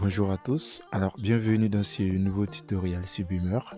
Bonjour à tous. Alors, bienvenue dans ce nouveau tutoriel sur Beamer,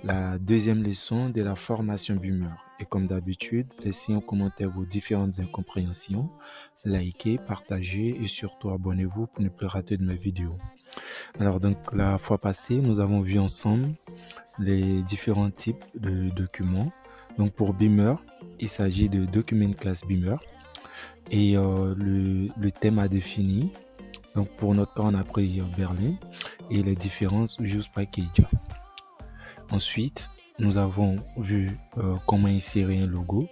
la deuxième leçon de la formation Beamer. Et comme d'habitude, laissez en commentaire vos différentes incompréhensions, likez, partagez et surtout abonnez-vous pour ne plus rater de mes vidéos. Alors, donc, la fois passée, nous avons vu ensemble les différents types de documents. Donc, pour Beamer, il s'agit de Document Class Beamer et le thème à définir. Donc pour notre cas, on a pris Berlin et les différences Use Package. Ensuite, nous avons vu comment insérer un logo,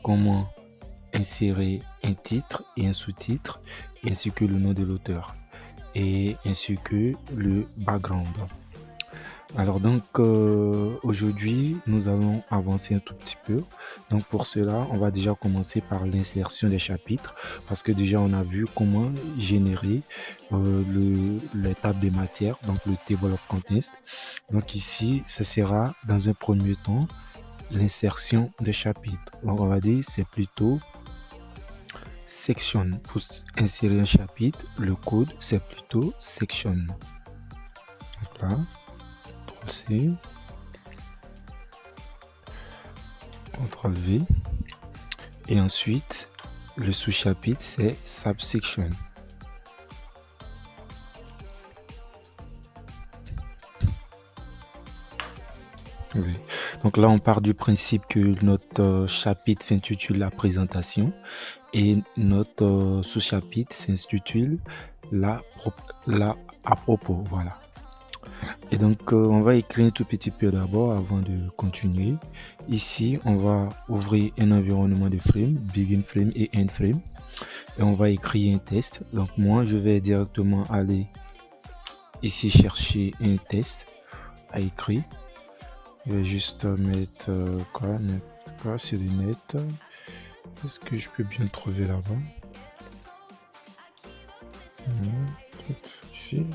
comment insérer un titre et un sous-titre, ainsi que le nom de l'auteur, et ainsi que le background. Alors donc aujourd'hui nous allons avancer un tout petit peu. Donc pour cela on va déjà commencer par l'insertion des chapitres parce que déjà on a vu comment générer les tables de matière, donc le table of contents. Donc ici ce sera dans un premier temps l'insertion des chapitres. Donc on va dire c'est plutôt section. Pour insérer un chapitre, le code c'est plutôt section. Donc là, CTRL-C, CTRL-V. Et ensuite, le sous-chapitre, c'est subsection. Oui. Donc là, on part du principe que notre chapitre s'intitule la présentation et notre sous-chapitre s'intitule la à propos. Voilà. Et donc, on va écrire un tout petit peu d'abord avant de continuer. Ici, on va ouvrir un environnement de frame, begin frame et end frame. Et on va écrire un test. Donc, moi, je vais directement aller ici chercher un test à écrire. Je vais juste mettre quoi sur le net. Est-ce que je peux bien le trouver là-bas? Peut-être ici.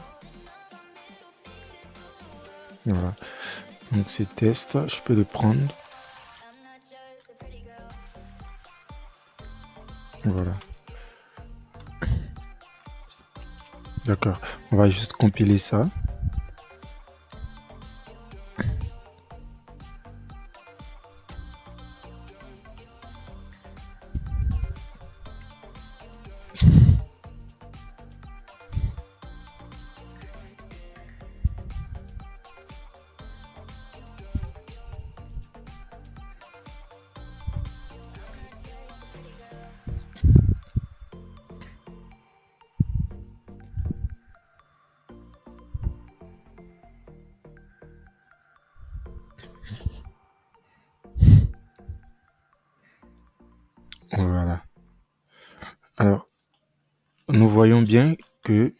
Voilà. Donc, ce test, je peux le prendre. Voilà. D'accord. On va juste compiler ça. Voilà. Alors, nous voyons bien que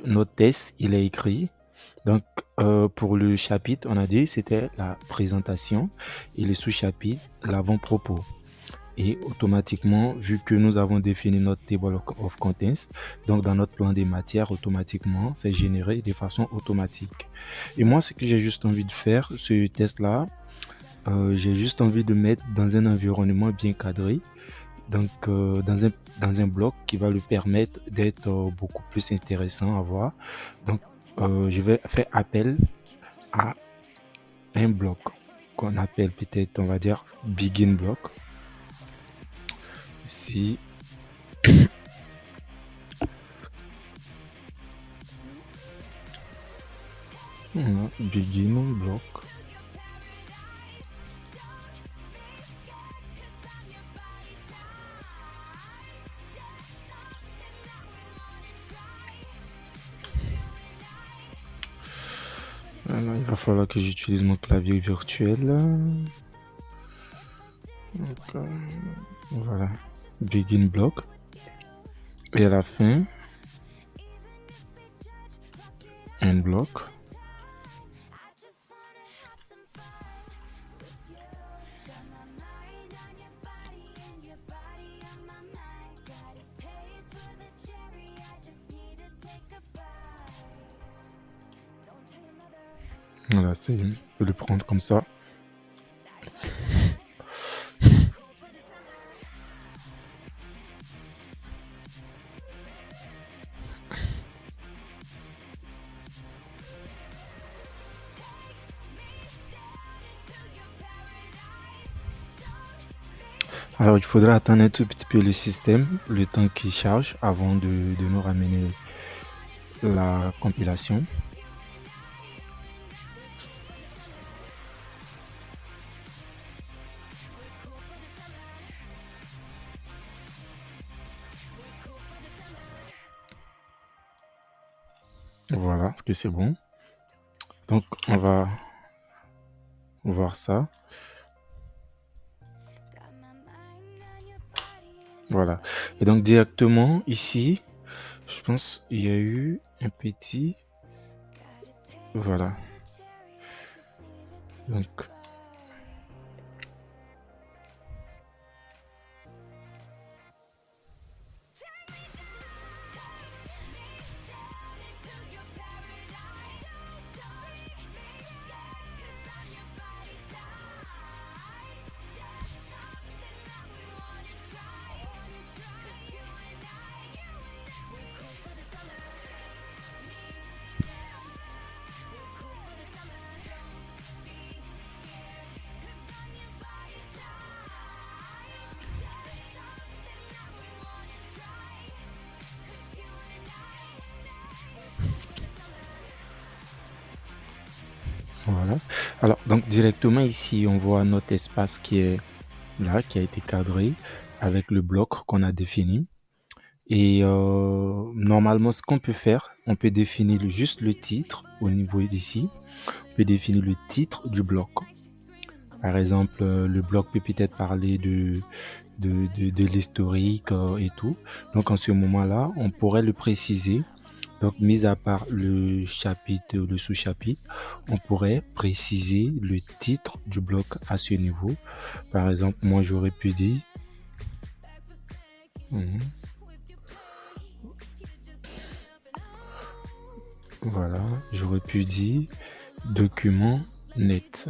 notre test, il est écrit. Donc, pour le chapitre, on a dit c'était la présentation et le sous-chapitre, l'avant-propos. Et automatiquement, vu que nous avons défini notre table of contents, donc dans notre plan des matières, automatiquement, c'est généré de façon automatique. Et moi, ce que j'ai juste envie de faire, ce test-là, j'ai juste envie de mettre dans un environnement bien cadré, donc dans un bloc qui va lui permettre d'être beaucoup plus intéressant à voir. Donc, je vais faire appel à un bloc qu'on appelle peut-être, on va dire, begin block. Ici, begin block. Alors, il va falloir que j'utilise mon clavier virtuel. Donc, voilà, begin block. Et à la fin, end block. Voilà, c'est, je peux le prendre comme ça. Alors, il faudra attendre un tout petit peu le système, le temps qu'il charge avant de nous ramener la compilation. Voilà, est-ce que c'est bon? Donc, on va voir ça. Voilà. Et donc, directement ici, je pense il y a eu un petit. Voilà. Donc, voilà. Alors, donc directement ici, on voit notre espace qui est là, qui a été cadré avec le bloc qu'on a défini. Et normalement, ce qu'on peut faire, on peut définir juste le titre au niveau d'ici. On peut définir le titre du bloc. Par exemple, le bloc peut peut-être parler de l'historique et tout. Donc, en ce moment-là, on pourrait le préciser. Donc, mis à part le chapitre, le sous-chapitre, on pourrait préciser le titre du bloc à ce niveau. Par exemple, moi, j'aurais pu dire. Mhm. Voilà, j'aurais pu dire document net.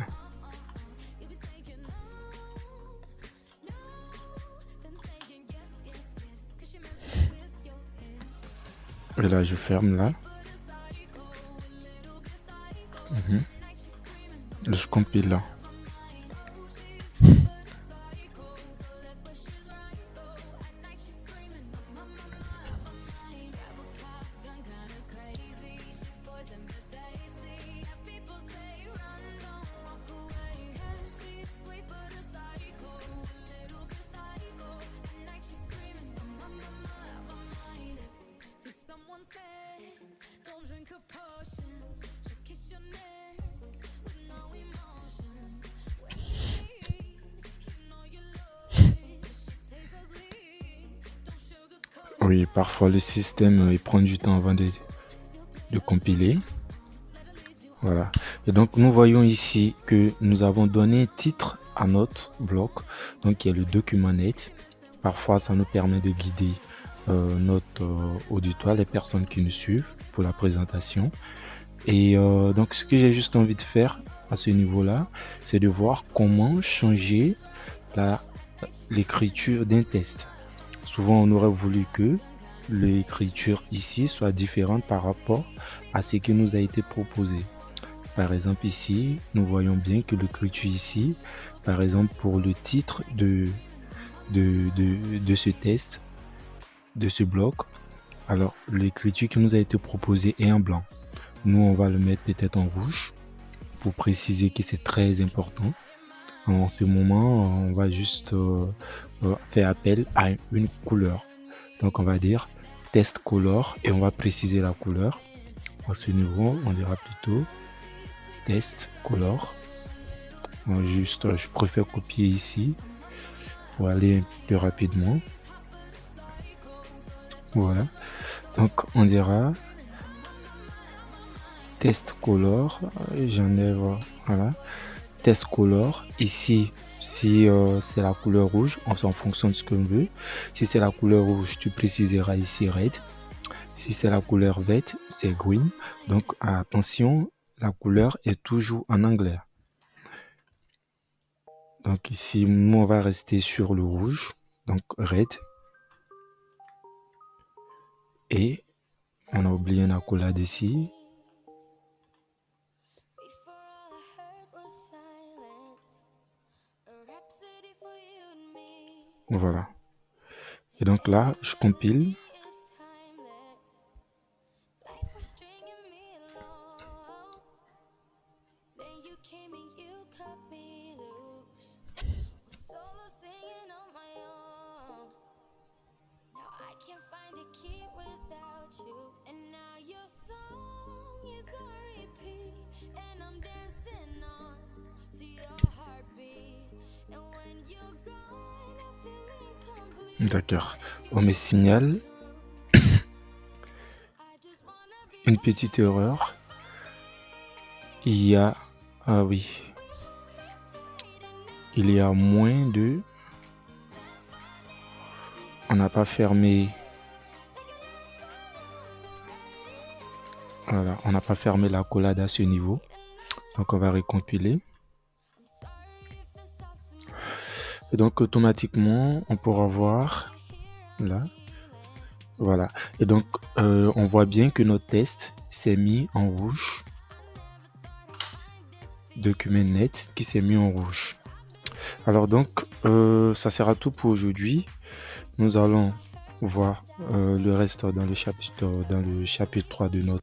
Et là, je ferme là. Mhm. Je compile là. Oui, parfois le système il prend du temps avant de compiler. Voilà. Et donc nous voyons ici que nous avons donné titre à notre bloc, donc qui est le document net. Parfois, ça nous permet de guider notre auditoire, les personnes qui nous suivent pour la présentation. Et donc, ce que j'ai juste envie de faire à ce niveau-là, c'est de voir comment changer la, l'écriture d'un test. Souvent, on aurait voulu que l'écriture ici soit différente par rapport à ce qui nous a été proposé. Par exemple, ici, nous voyons bien que l'écriture ici, par exemple, pour le titre de ce test, de ce bloc, alors l'écriture qui nous a été proposée est en blanc. Nous, on va le mettre peut-être en rouge pour préciser que c'est très important. En ce moment, on va juste faire appel à une couleur. Donc, on va dire test color et on va préciser la couleur. À ce niveau, on dira plutôt test color. Juste, je préfère copier ici pour aller plus rapidement. Voilà. Donc, on dira test color. J'enlève, voilà. Test color. Ici, si c'est la couleur rouge, on s'en fonction de ce qu'on veut. Si c'est la couleur rouge, tu préciseras ici red. Si c'est la couleur verte, c'est green. Donc attention, la couleur est toujours en anglais. Donc ici, nous, on va rester sur le rouge, donc red. Et on a oublié une accolade ici. Voilà. Et donc là, je compile. D'accord. On me signale une petite erreur. Il y a... Ah oui. Il y a moins de... On n'a pas fermé... Voilà, on n'a pas fermé l'accolade à ce niveau. Donc on va recompiler. Et donc automatiquement, on pourra voir là. Voilà. Et donc on voit bien que notre test s'est mis en rouge. Document net qui s'est mis en rouge. Alors donc ça sera tout pour aujourd'hui. Nous allons voir le reste dans le chapitre 3 de notre